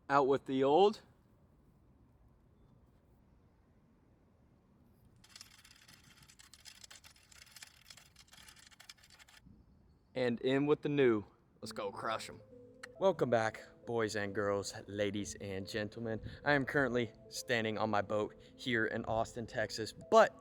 Out with the old. And in with the new. Let's go crush them. Welcome back, boys and girls, ladies and gentlemen. I am currently standing on my boat here in Austin, Texas, but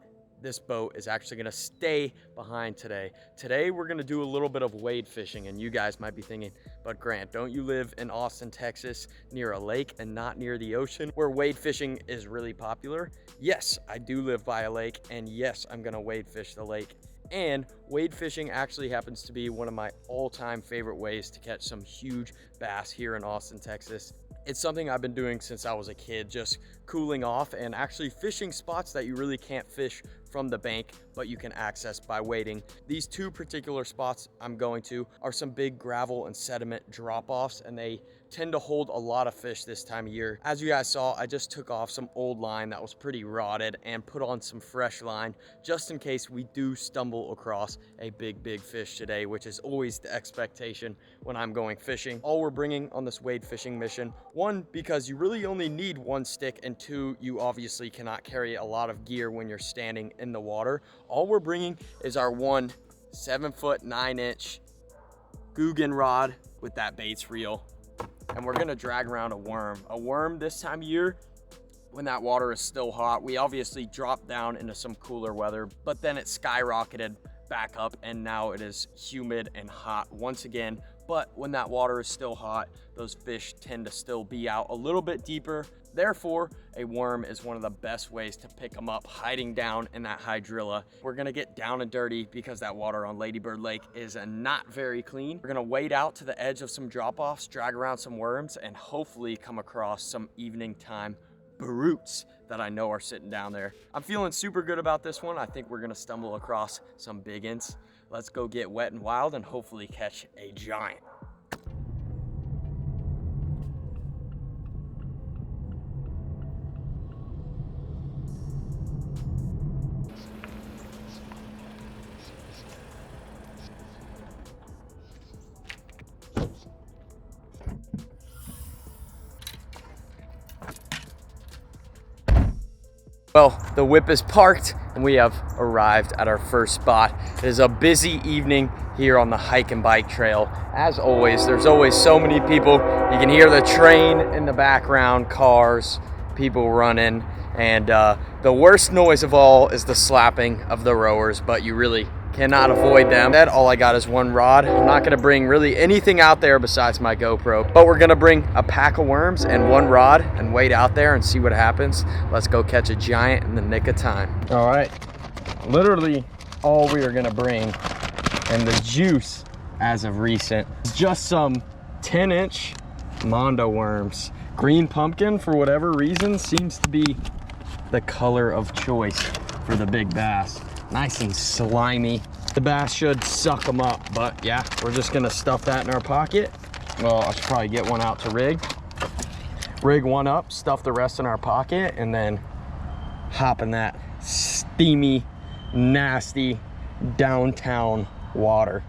this boat is actually gonna stay behind today. Today, we're gonna do a little bit of wade fishing, and you guys might be thinking, but Grant, don't you live in Austin, Texas, near a lake and not near the ocean, where wade fishing is really popular? Yes, I do live by a lake, and yes, I'm gonna wade fish the lake. And wade fishing actually happens to be one of my all-time favorite ways to catch some huge bass here in Austin, Texas. It's something I've been doing since I was a kid, just cooling off and actually fishing spots that you really can't fish from the bank, but you can access by wading. These two particular spots I'm going to are some big gravel and sediment drop-offs, and they tend to hold a lot of fish this time of year. As you guys saw, I just took off some old line that was pretty rotted and put on some fresh line just in case we do stumble across a big fish today, which is always the expectation when I'm going fishing. All we're bringing on this wade fishing mission, one, because you really only need one stick, and two, you obviously cannot carry a lot of gear when you're standing in the water. All we're bringing is our one 7'9" Guggen rod with that baits reel, and we're gonna drag around a worm. A worm this time of year, when that water is still hot, we obviously dropped down into some cooler weather, but then it skyrocketed back up and now it is humid and hot once again. But when that water is still hot, those fish tend to still be out a little bit deeper. Therefore, a worm is one of the best ways to pick them up, hiding down in that hydrilla. We're gonna get down and dirty because that water on Lady Bird Lake is not very clean. We're gonna wade out to the edge of some drop-offs, drag around some worms, and hopefully come across some evening time brutes that I know are sitting down there. I'm feeling super good about this one. I think we're gonna stumble across some big uns. Let's go get wet and wild and hopefully catch a giant. Well, the whip is parked and we have arrived at our first spot. It is a busy evening here on the hike and bike trail. As always, there's always so many people. You can hear the train in the background, cars, people running, and the worst noise of all is the slapping of the rowers, but you really cannot avoid them. All I got is one rod. I'm not gonna bring really anything out there besides my GoPro, but we're gonna bring a pack of worms and one rod and wade out there and see what happens. Let's go catch a giant in the nick of time. All right, literally all we are gonna bring, and the juice as of recent, just some 10-inch Mondo worms. Green pumpkin, for whatever reason, seems to be the color of choice for the big bass. Nice and slimy. The bass should suck them up, but yeah, we're just gonna stuff that in our pocket. Well, I should probably get one out to rig one up, stuff the rest in our pocket, and then hop in that steamy, nasty downtown water.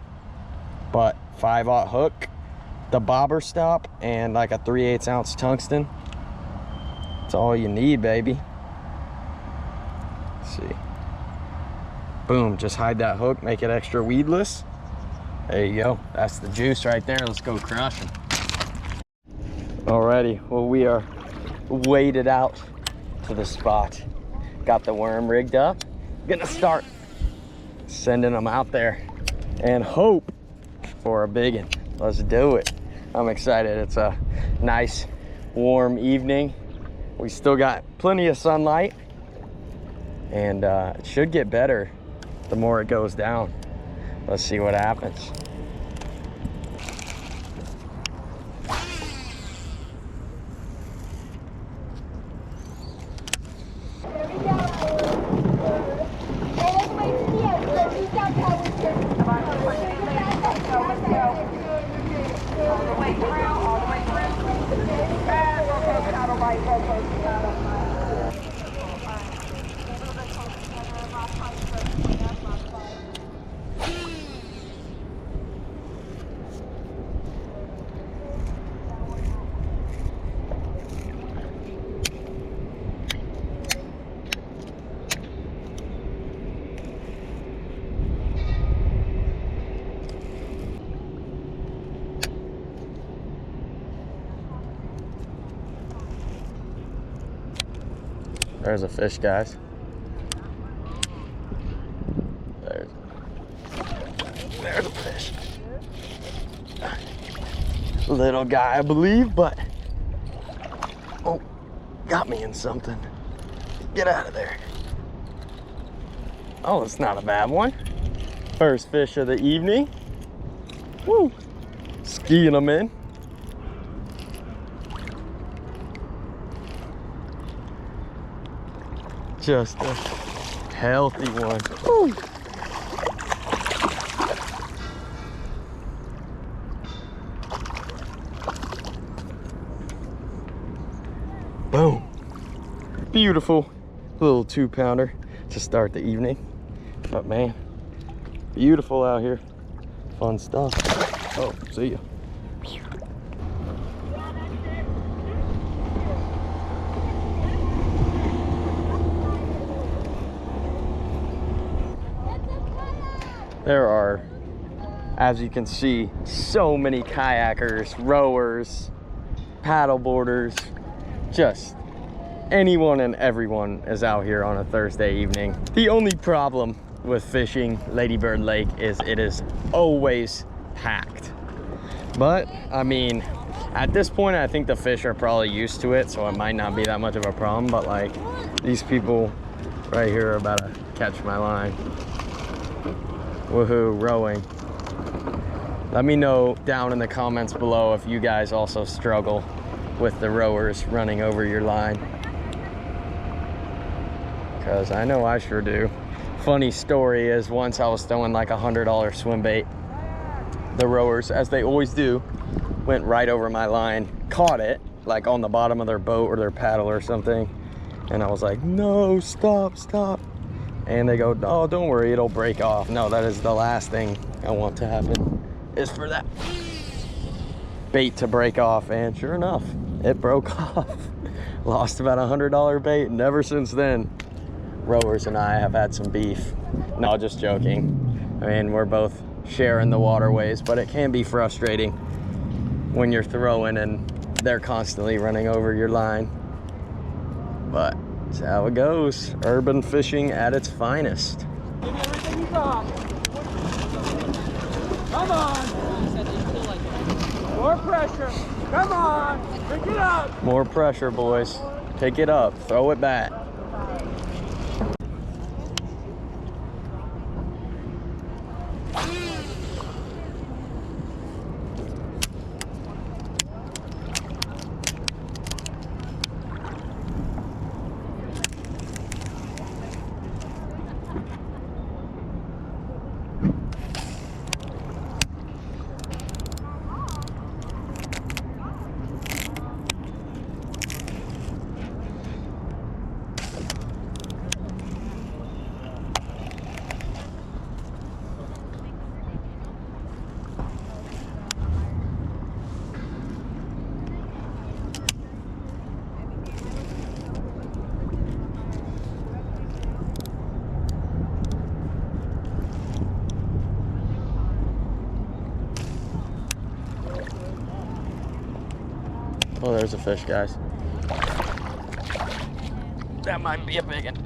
But 5/0 hook, the bobber stop, and like a 3/8 ounce tungsten. That's all you need, baby. Let's see. Boom, just hide that hook, make it extra weedless. There you go, that's the juice right there. Let's go crush them. Alrighty, well, we are waded out to the spot. Got the worm rigged up. Gonna start sending them out there and hope for a big one. Let's do it. I'm excited. It's a nice warm evening. We still got plenty of sunlight, and it should get better the more it goes down. Let's see what happens. There's a fish, guys. There's a fish. Little guy, I believe, but oh, got me in something. Get out of there. Oh, it's not a bad one. First fish of the evening. Woo! Skiing them in. Just a healthy one. Woo! Boom. Beautiful little 2-pounder to start the evening. But man, beautiful out here. Fun stuff. Oh, see ya. There are, as you can see, so many kayakers, rowers, paddleboarders, just anyone and everyone is out here on a Thursday evening. The only problem with fishing Lady Bird Lake is it is always packed. But I mean, at this point, I think the fish are probably used to it, so it might not be that much of a problem. But like, these people right here are about to catch my line. Woohoo, rowing. Let me know down in the comments below if you guys also struggle with the rowers running over your line, because I know I sure do. Funny story is, once I was throwing like $100 swim bait, the rowers, as they always do, went right over my line, caught it like on the bottom of their boat or their paddle or something, and I was like, no, stop, stop. And they go, oh, don't worry, it'll break off. No, that is the last thing I want to happen, is for that bait to break off. And sure enough, it broke off. Lost about $100 bait, and ever since then, rowers and I have had some beef. No, just joking. I mean, we're both sharing the waterways, but it can be frustrating when you're throwing and they're constantly running over your line. But that's how it goes. Urban fishing at its finest. Give me everything you got. Come on. More pressure. Come on. Pick it up. More pressure, boys. Pick it up. Throw it back. Oh, there's a fish, guys. That might be a big one.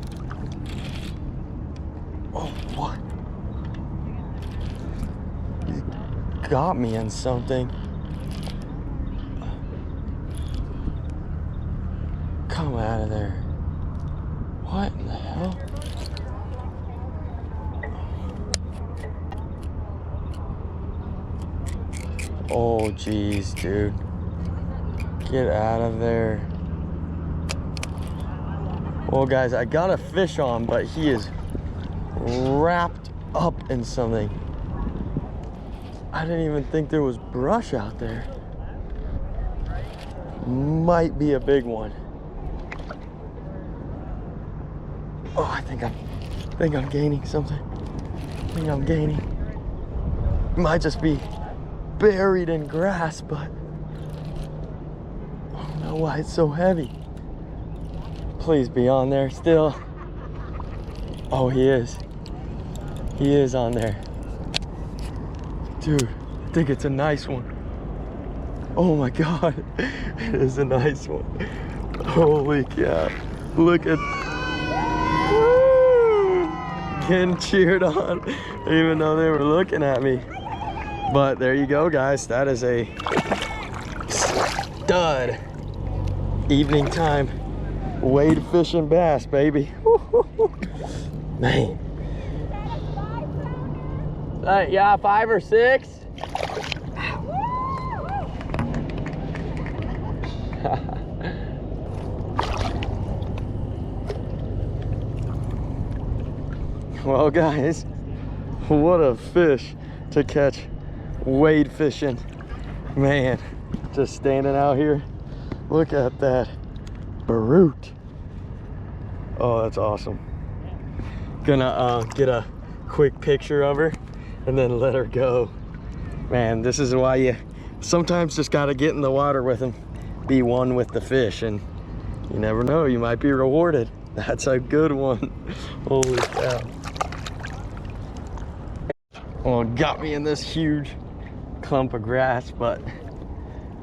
Oh, what? He got me in something. Come out of there. What in the hell? Oh, geez, dude. Get out of there. Well, guys, I got a fish on, but he is wrapped up in something. I didn't even think there was brush out there. Might be a big one. Oh, I think I'm gaining something. I think I'm gaining. Might just be buried in grass, but I don't know why it's so heavy. Please be on there still. Oh, he is. He is on there. Dude, I think it's a nice one. Oh my God, it is a nice one. Holy cow. Look at getting cheered on, even though they were looking at me. But there you go, guys. That is a stud evening time wade fishing bass, baby. Man. Yeah, 5 or 6. Well, guys, what a fish to catch wade fishing. Man, just standing out here. Look at that brute. Oh, that's awesome. Gonna get a quick picture of her and then let her go. Man, this is why you sometimes just gotta get in the water with them, be one with the fish, and you never know, you might be rewarded. That's a good one. Holy cow. Well, it got me in this huge clump of grass, but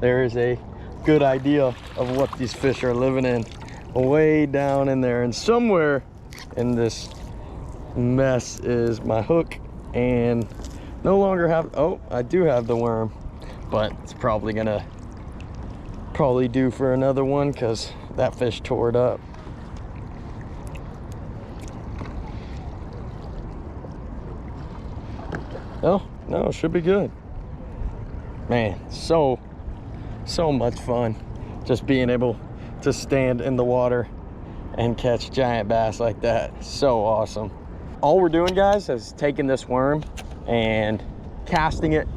there is a good idea of what these fish are living in, way down in there. And somewhere in this mess is my hook, and no longer have, oh, I do have the worm, but it's probably gonna do for another one because that fish tore it up. Oh, no, should be good. Man, so much fun just being able to stand in the water and catch giant bass like that. So awesome. All we're doing, guys, is taking this worm and casting it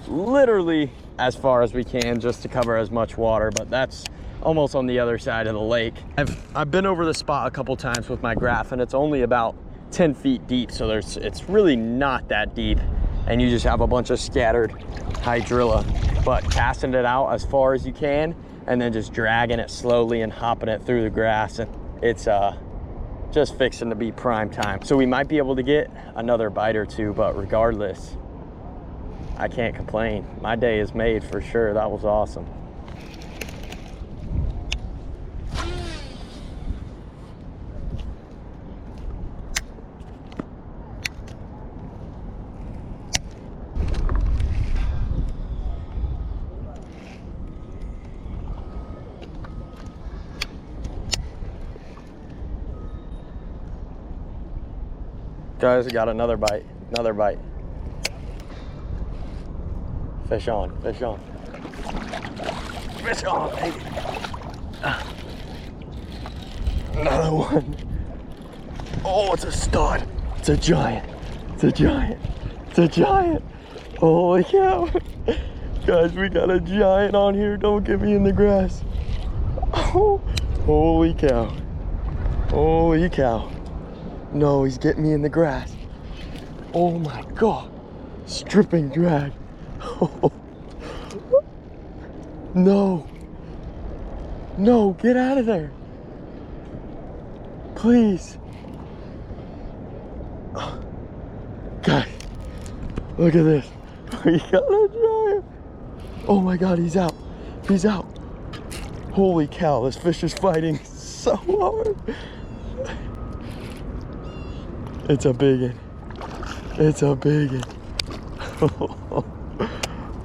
literally as far as we can just to cover as much water, but that's almost on the other side of the lake. I've been over the spot a couple times with my graph, and it's only about 10 feet deep, so it's really not that deep, and you just have a bunch of scattered hydrilla. But casting it out as far as you can and then just dragging it slowly and hopping it through the grass, and it's just fixing to be prime time. So we might be able to get another bite or two, but regardless, I can't complain. My day is made for sure. That was awesome. Guys, I got another bite, another bite. Fish on, fish on. Fish on, baby. Another one. Oh, it's a stud. It's a giant. It's a giant. It's a giant. Holy cow. Guys, we got a giant on here. Don't get me in the grass. Oh, holy cow. Holy cow. No, he's getting me in the grass. Oh my God. Stripping drag. Oh. No. No, get out of there. Please. Guys, look at this. We got a giant. Oh my God, he's out. He's out. Holy cow, this fish is fighting so hard. It's a biggin. It's a biggin.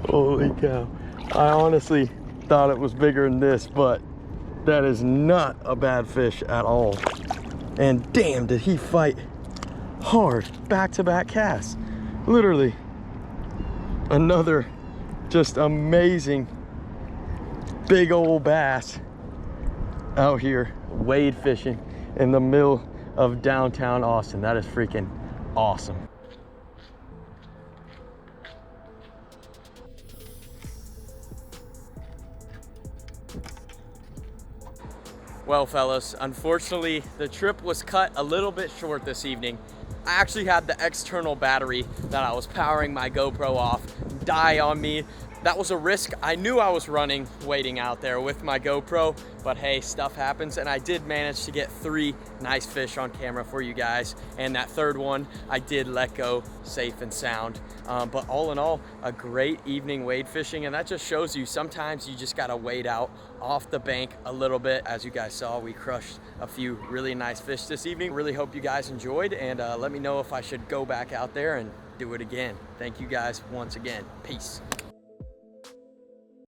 Holy cow. I honestly thought it was bigger than this, but that is not a bad fish at all. And damn, did he fight hard. Back-to-back casts. Literally. Another just amazing big old bass out here wade fishing in the middle of downtown Austin. That is freaking awesome. Well, fellas, unfortunately, the trip was cut a little bit short this evening. I actually had the external battery that I was powering my GoPro off die on me That was a risk I knew I was running waiting out there with my GoPro, but hey, stuff happens, and I did manage to get 3 nice fish on camera for you guys, and that third one I did let go safe and sound. But all in all, a great evening wade fishing, and that just shows you sometimes you just gotta wade out off the bank a little bit. As you guys saw, we crushed a few really nice fish this evening. Really hope you guys enjoyed, and let me know if I should go back out there and do it again. Thank you guys once again. Peace.